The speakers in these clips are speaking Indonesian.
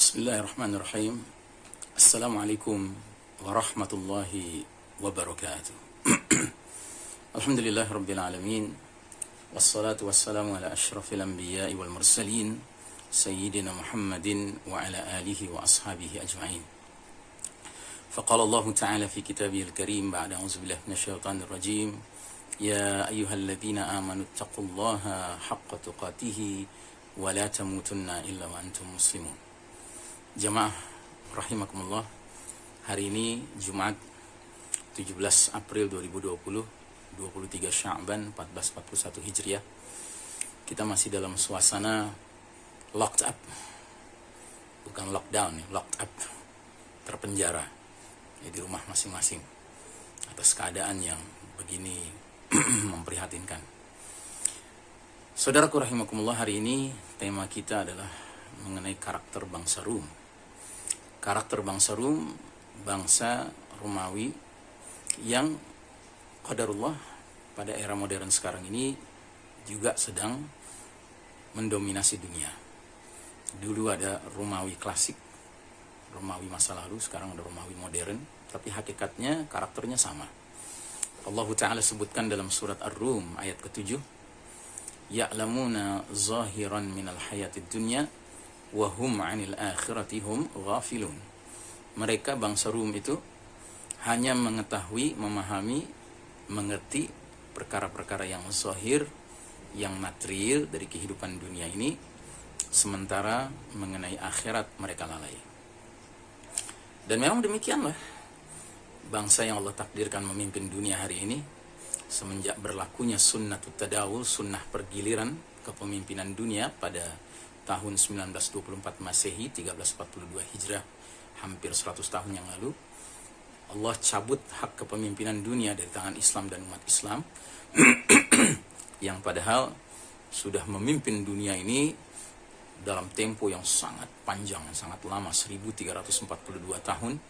Bismillahirrahmanirrahim. Assalamualaikum warahmatullahi wabarakatuh. Alhamdulillah rabbil alamin. Wassalatu wassalamu ala ashrafil anbiya'i wal mursalin sayyidina Muhammadin wa ala alihi wa ashabihi ajma'in. Faqala Allah ta'ala fi kitabihil karim ba'da a'udzu billahi minasyaitonir rajim. Ya ayyuhalladzina amanu taqullaha haqqa tuqatih wa la tamutunna illa wa antum muslimun. Jamaah rahimakumullah, hari ini Jumat 17 April 2020, 23 Sya'ban 1441 Hijriah. Kita masih dalam suasana locked up. Bukan lockdown, locked up. Terpenjara ya, di rumah masing-masing atas keadaan yang begini memprihatinkan. Saudaraku rahimakumullah, hari ini tema kita adalah mengenai karakter bangsa Rum. Karakter bangsa Rum, bangsa Romawi yang qadarullah pada era modern sekarang ini juga sedang mendominasi dunia. Dulu ada Romawi klasik, Romawi masa lalu, sekarang ada Romawi modern, tapi hakikatnya karakternya sama. Allah Ta'ala sebutkan dalam surat Ar-Rum ayat ke-7, ya'lamuna zahiran minal hayatid dunya wahum 'anil akhirati hum ghafilun. Mereka bangsa Rum itu hanya mengetahui, memahami, mengerti perkara-perkara yang zahir, yang material dari kehidupan dunia ini, sementara mengenai akhirat mereka lalai. Dan memang demikianlah bangsa yang Allah takdirkan memimpin dunia hari ini semenjak berlakunya sunnatut tadawul, sunnah pergiliran kepemimpinan dunia pada tahun 1924 Masehi, 1342 Hijrah, hampir 100 tahun yang lalu. Allah cabut hak kepemimpinan dunia dari tangan Islam dan umat Islam yang padahal sudah memimpin dunia ini dalam tempo yang sangat panjang, sangat lama, 1342 tahun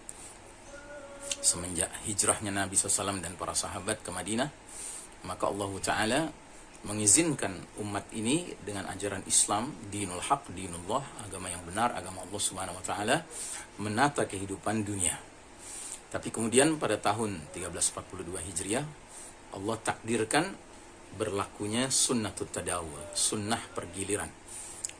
semenjak hijrahnya Nabi SAW dan para sahabat ke Madinah. Maka Allah Ta'ala mengizinkan umat ini dengan ajaran Islam, dinul haq, dinullah, agama yang benar, agama Allah Subhanahu wa Ta'ala, menata kehidupan dunia. Tapi kemudian pada tahun 1342 Hijriah, Allah takdirkan berlakunya sunnatut tadawul, sunnah pergiliran.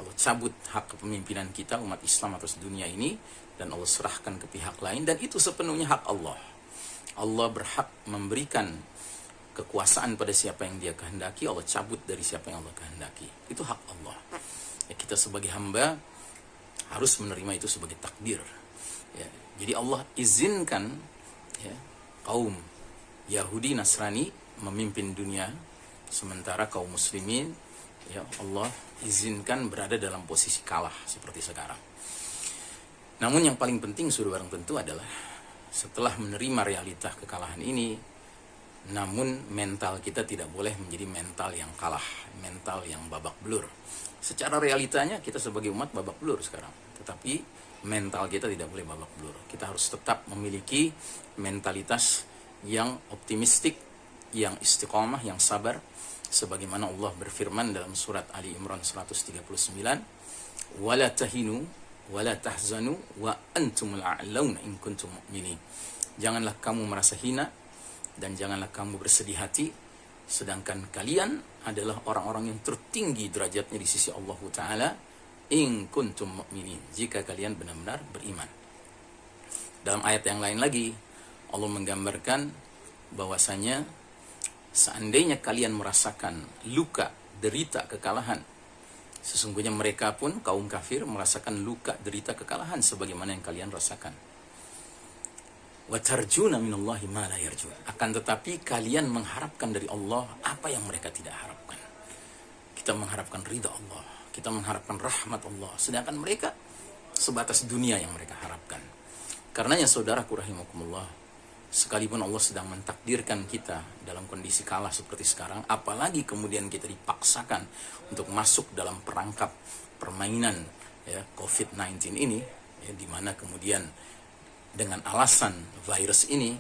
Allah cabut hak kepemimpinan kita umat Islam atas dunia ini dan Allah serahkan ke pihak lain, dan itu sepenuhnya hak Allah. Allah berhak memberikan kekuasaan pada siapa yang dia kehendaki, Allah cabut dari siapa yang Allah kehendaki. Itu hak Allah. Ya, kita sebagai hamba harus menerima itu sebagai takdir. Ya, jadi Allah izinkan ya, kaum Yahudi Nasrani memimpin dunia, sementara kaum muslimin ya Allah izinkan berada dalam posisi kalah seperti sekarang. Namun yang paling penting sudah barang tentu adalah setelah menerima realita kekalahan ini, namun mental kita tidak boleh menjadi mental yang kalah, mental yang babak belur. Secara realitanya kita sebagai umat babak belur sekarang, tetapi mental kita tidak boleh babak belur. Kita harus tetap memiliki mentalitas yang optimistik, yang istiqamah, yang sabar, sebagaimana Allah berfirman dalam surat Ali Imran 139, wala tahinu wala tahzanu wa antumul a'launa in kuntum mu'minin. Janganlah kamu merasa hina dan janganlah kamu bersedih hati, sedangkan kalian adalah orang-orang yang tertinggi derajatnya di sisi Allah Ta'ala, in kuntum mu'minin, jika kalian benar-benar beriman. Dalam ayat yang lain lagi, Allah menggambarkan bahwasanya seandainya kalian merasakan luka, derita, kekalahan, sesungguhnya mereka pun, kaum kafir, merasakan luka, derita, kekalahan sebagaimana yang kalian rasakan. Watarjuna minallahi ma la yarjun. Akan tetapi kalian mengharapkan dari Allah apa yang mereka tidak harapkan. Kita mengharapkan ridha Allah, kita mengharapkan rahmat Allah, sedangkan mereka sebatas dunia yang mereka harapkan. Karenanya saudaraku rahimakumullah, sekalipun Allah sedang mentakdirkan kita dalam kondisi kalah seperti sekarang, apalagi kemudian kita dipaksakan untuk masuk dalam perangkap permainan ya, COVID-19 ini, ya, di mana kemudian dengan alasan virus ini,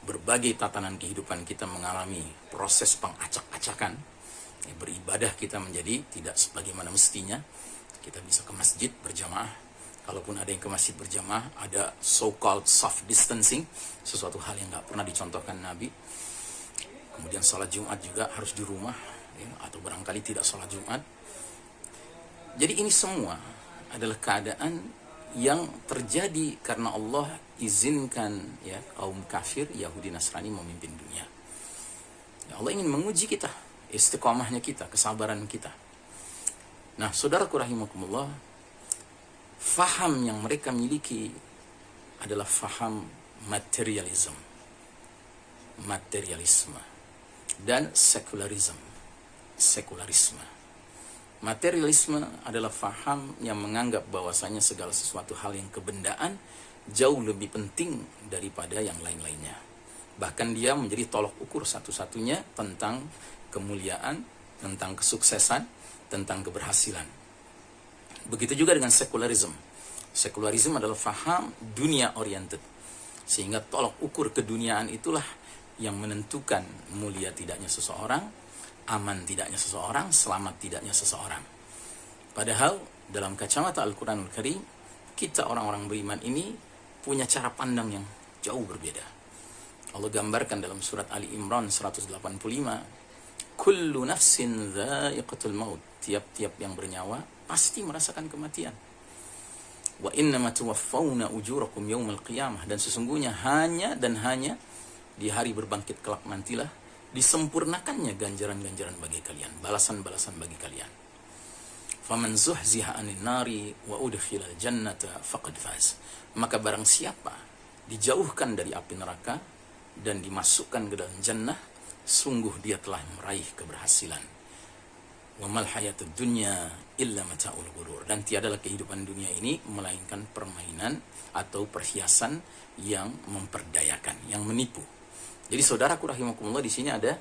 berbagai tatanan kehidupan kita mengalami proses pengacak-acakan. Ya, beribadah kita menjadi tidak sebagaimana mestinya. Kita bisa ke masjid berjamaah, Kalaupun ada yang ke masjid berjamaah, ada so-called soft distancing, sesuatu hal yang nggak pernah dicontohkan Nabi. Kemudian sholat Jumat juga harus di rumah, ya, atau barangkali tidak sholat Jumat. Jadi ini semua adalah keadaan yang terjadi karena Allah izinkan ya kaum kafir Yahudi Nasrani memimpin dunia. Ya, Allah ingin menguji kita, istiqomahnya kita, kesabaran kita. Nah, saudaraku rahimakumullah, faham yang mereka miliki adalah faham materialisme dan sekularisme. Materialisme adalah faham yang menganggap bahwasanya segala sesuatu hal yang kebendaan jauh lebih penting daripada yang lain-lainnya. Bahkan dia menjadi tolok ukur satu-satunya tentang kemuliaan, tentang kesuksesan, tentang keberhasilan. Begitu juga dengan sekularisme. Sekularisme adalah faham dunia oriented. Sehingga tolok ukur keduniaan itulah yang menentukan mulia tidaknya seseorang, aman tidaknya seseorang, selamat tidaknya seseorang. Padahal dalam kacamata Al-Quranul Karim, kita orang-orang beriman ini punya cara pandang yang jauh berbeda. Allah gambarkan dalam surat Ali Imran 185, kullu nafsin dha'iqatul maut. Tiap-tiap yang bernyawa pasti merasakan kematian. Wa innama tuwaffawna ujurakum yaumal qiyamah. Dan sesungguhnya hanya di hari berbangkit kelak nantilah disempurnakannya ganjaran-ganjaran bagi kalian, balasan-balasan bagi kalian. Faman zuhziha 'anil nari wa udkhilal jannata faqad faz. Maka barang siapa dijauhkan dari api neraka dan dimasukkan ke dalam jannah, sungguh dia telah meraih keberhasilan. Wa mal hayatud dunya illa mata'ul ghurur. Dan tiadalah kehidupan dunia ini melainkan permainan atau perhiasan yang memperdayakan, yang menipu. Jadi saudaraku rahimakumullah, di sini ada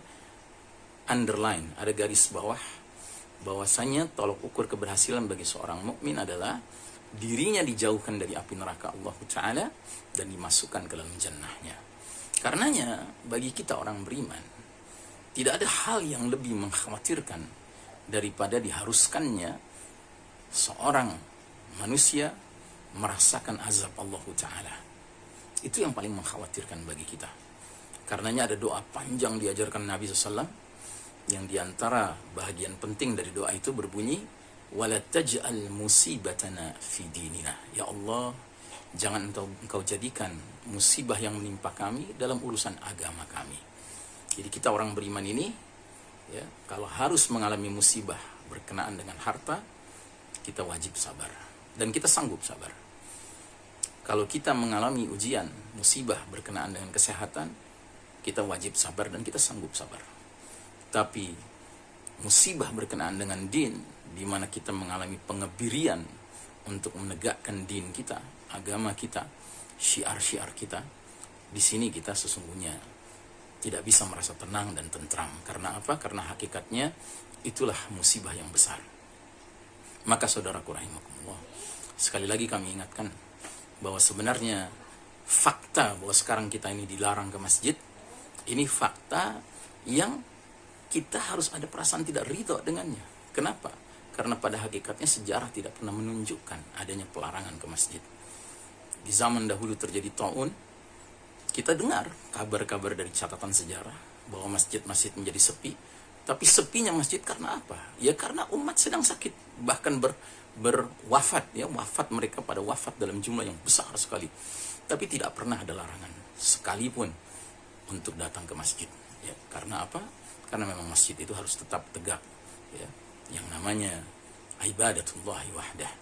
underline, ada garis bawah bahwasanya tolok ukur keberhasilan bagi seorang mukmin adalah dirinya dijauhkan dari api neraka Allah Ta'ala dan dimasukkan ke dalam jannahnya. Karenanya bagi kita orang beriman tidak ada hal yang lebih mengkhawatirkan daripada diharuskannya seorang manusia merasakan azab Allah Ta'ala. Itu yang paling mengkhawatirkan bagi kita. Karenanya ada doa panjang diajarkan Nabi SAW, yang diantara bahagian penting dari doa itu berbunyi, wala taj'al musibatana fi dinina. Ya Allah, jangan engkau jadikan musibah yang menimpa kami dalam urusan agama kami. Jadi kita orang beriman ini, ya, kalau harus mengalami musibah berkenaan dengan harta, kita wajib sabar dan kita sanggup sabar. Kalau kita mengalami ujian, musibah berkenaan dengan kesehatan, kita wajib sabar dan kita sanggup sabar. Tapi musibah berkenaan dengan din, di mana kita mengalami pengebirian untuk menegakkan din kita, agama kita, syiar-syiar kita, di sini kita sesungguhnya tidak bisa merasa tenang dan tentram. Karena apa? Karena hakikatnya itulah musibah yang besar. Maka saudaraku rahimakumullah, sekali lagi kami ingatkan bahwa sebenarnya fakta bahwa sekarang kita ini dilarang ke masjid, ini fakta yang kita harus ada perasaan tidak ridho dengannya. Kenapa? Karena pada hakikatnya sejarah tidak pernah menunjukkan adanya pelarangan ke masjid. Di zaman dahulu terjadi ta'un, kita dengar kabar-kabar dari catatan sejarah bahwa masjid-masjid menjadi sepi. Tapi sepinya masjid karena apa? Ya karena umat sedang sakit, bahkan berwafat, ya, wafat mereka pada wafat dalam jumlah yang besar sekali. Tapi tidak pernah ada larangan sekalipun untuk datang ke masjid. Ya, karena apa? Karena memang masjid itu harus tetap tegak, ya, yang namanya ibadatullahi wahdah.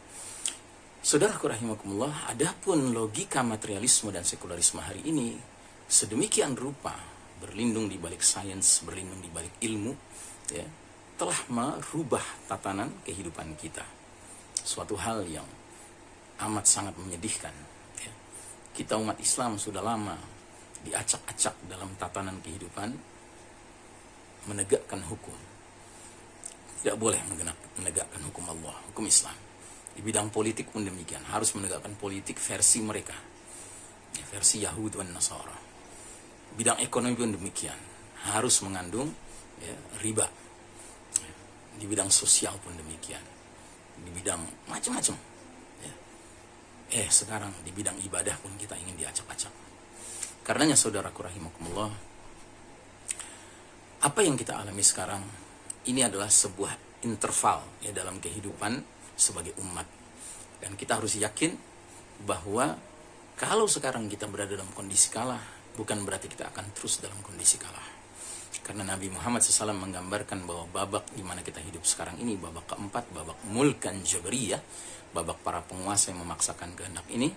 Saudaraku rahimakumullah, adapun logika materialisme dan sekularisme hari ini sedemikian rupa berlindung di balik sains, berlindung di balik ilmu, ya, telah merubah tatanan kehidupan kita. Suatu hal yang amat sangat menyedihkan, ya. Kita umat Islam sudah lama diacak-acak dalam tatanan kehidupan menegakkan hukum. Tidak boleh menegakkan hukum Allah, hukum Islam. Di bidang politik pun demikian, harus menegakkan politik versi mereka, ya, versi Yahud dan Nasara. Bidang ekonomi pun demikian, harus mengandung, ya, riba. Ya, di bidang sosial pun demikian, di bidang macam-macam. Ya. Sekarang di bidang ibadah pun kita ingin diacak-acak. Karenanya saudaraku rahimakumullah, apa yang kita alami sekarang ini adalah sebuah interval ya dalam kehidupan sebagai umat. Dan kita harus yakin bahwa kalau sekarang kita berada dalam kondisi kalah, bukan berarti kita akan terus dalam kondisi kalah. Karena Nabi Muhammad SAW menggambarkan bahwa babak di mana kita hidup sekarang ini, babak keempat, babak mulkan jabariyah, babak para penguasa yang memaksakan kehendak ini,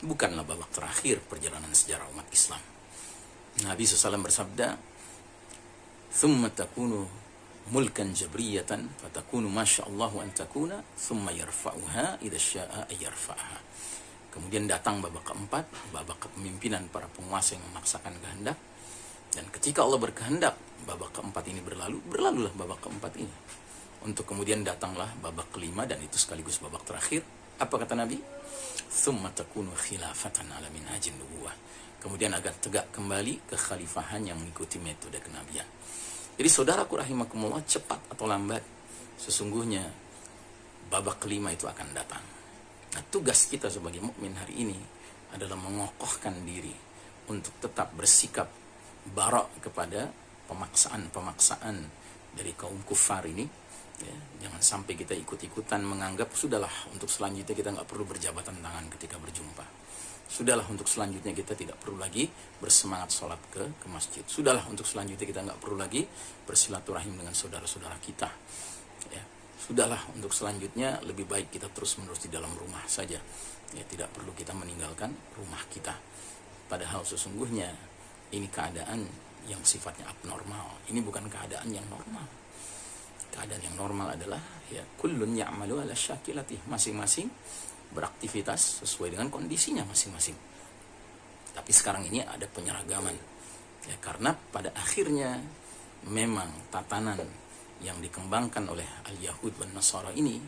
bukanlah babak terakhir perjalanan sejarah umat Islam. Nabi SAW bersabda, "Thumma takunu mulkan jabriyatan, fatakunu masya'allahu an takuna, thumma yarfa'uha idha sya'a ayyarfa'aha." Kemudian datang babak keempat, babak kepemimpinan para penguasa yang memaksakan kehendak. Dan ketika Allah berkehendak babak keempat ini berlalu, berlalulah babak keempat ini. Untuk kemudian datanglah babak kelima, dan itu sekaligus babak terakhir. Apa kata Nabi? "Thumma takunu khilafatan ala minhajin nubuwah." Kemudian agar tegak kembali kekhalifahan yang mengikuti metode kenabian. Jadi saudaraku rahimakumullah, cepat atau lambat, sesungguhnya babak kelima itu akan datang. Nah, tugas kita sebagai mukmin hari ini adalah mengokohkan diri untuk tetap bersikap barak kepada pemaksaan-pemaksaan dari kaum kufar ini. Ya, jangan sampai kita ikut-ikutan menganggap sudahlah untuk selanjutnya kita nggak perlu berjabatan tangan ketika berjumpa. Sudahlah untuk selanjutnya kita tidak perlu lagi bersemangat sholat ke masjid. Sudahlah untuk selanjutnya kita nggak perlu lagi bersilaturahim dengan saudara-saudara kita. Ya, sudahlah untuk selanjutnya lebih baik kita terus-menerus di dalam rumah saja. Ya, tidak perlu kita meninggalkan rumah kita. Padahal sesungguhnya ini keadaan yang sifatnya abnormal. Ini bukan keadaan yang normal. Keadaan yang normal adalah ya kullun ya'malu ala syakilatih, masing-masing beraktivitas sesuai dengan kondisinya masing-masing. Tapi sekarang ini ada penyeragaman. Ya, karena pada akhirnya memang tatanan yang dikembangkan oleh al-Yahud dan Nasara ini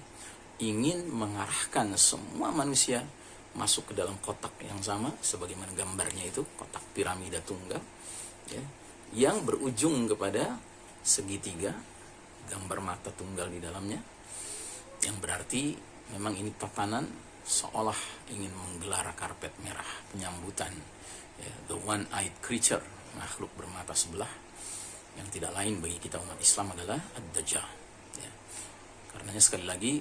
ingin mengarahkan semua manusia masuk ke dalam kotak yang sama, sebagaimana gambarnya itu, kotak piramida tunggal, ya, yang berujung kepada segitiga, gambar mata tunggal di dalamnya, yang berarti memang ini tatanan seolah ingin menggelar karpet merah penyambutan, ya, the one-eyed creature, makhluk bermata sebelah, yang tidak lain bagi kita umat Islam adalah Ad-Dajjal. Ya. Karenanya sekali lagi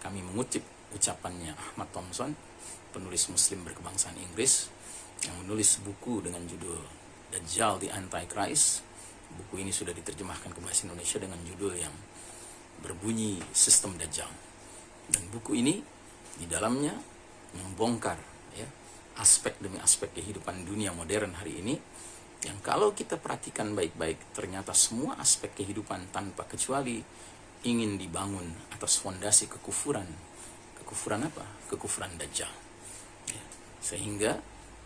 kami mengutip ucapannya Ahmad Thompson, penulis Muslim berkebangsaan Inggris, yang menulis buku dengan judul Dajjal the Antichrist. Buku ini sudah diterjemahkan ke bahasa Indonesia dengan judul yang berbunyi Sistem Dajjal. Dan buku ini di dalamnya membongkar ya, aspek demi aspek kehidupan dunia modern hari ini, yang kalau kita perhatikan baik-baik, ternyata semua aspek kehidupan tanpa kecuali ingin dibangun atas fondasi kekufuran. Kekufuran apa? Kekufuran Dajjal. Ya, sehingga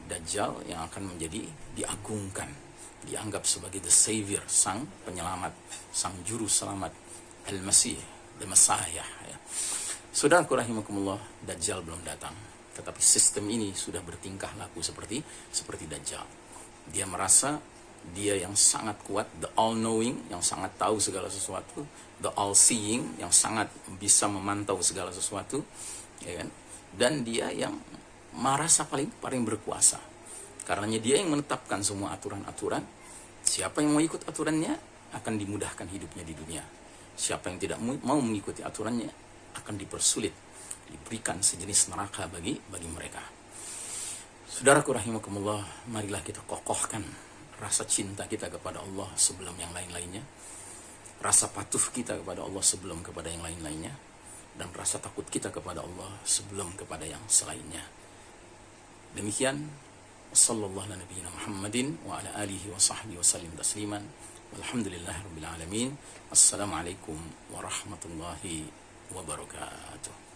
Dajjal yang akan menjadi diagungkan, dianggap sebagai the savior, sang penyelamat, sang juru selamat, al-Masih, the Messiah. Ya. Saudaraku rahimakumullah, Dajjal belum datang, tetapi sistem ini sudah bertingkah laku seperti Dajjal. Dia merasa dia yang sangat kuat, the all-knowing, yang sangat tahu segala sesuatu, the all-seeing, yang sangat bisa memantau segala sesuatu, ya kan? Dan dia yang merasa paling berkuasa. Karenanya dia yang menetapkan semua aturan-aturan. Siapa yang mau ikut aturannya akan dimudahkan hidupnya di dunia. Siapa yang tidak mau mengikuti aturannya akan dipersulit, diberikan sejenis neraka bagi mereka. Saudaraku rahimakumullah, marilah kita kokohkan rasa cinta kita kepada Allah sebelum yang lain-lainnya, rasa patuh kita kepada Allah sebelum kepada yang lain-lainnya, dan rasa takut kita kepada Allah sebelum kepada yang selainnya. Demikian, sallallahu ala nabiyina Muhammadin wa ala alihi wa sahbihi wa sallim tasliman, walhamdulillahi rabbil alamin. Assalamualaikum warahmatullahi wabarakatuh.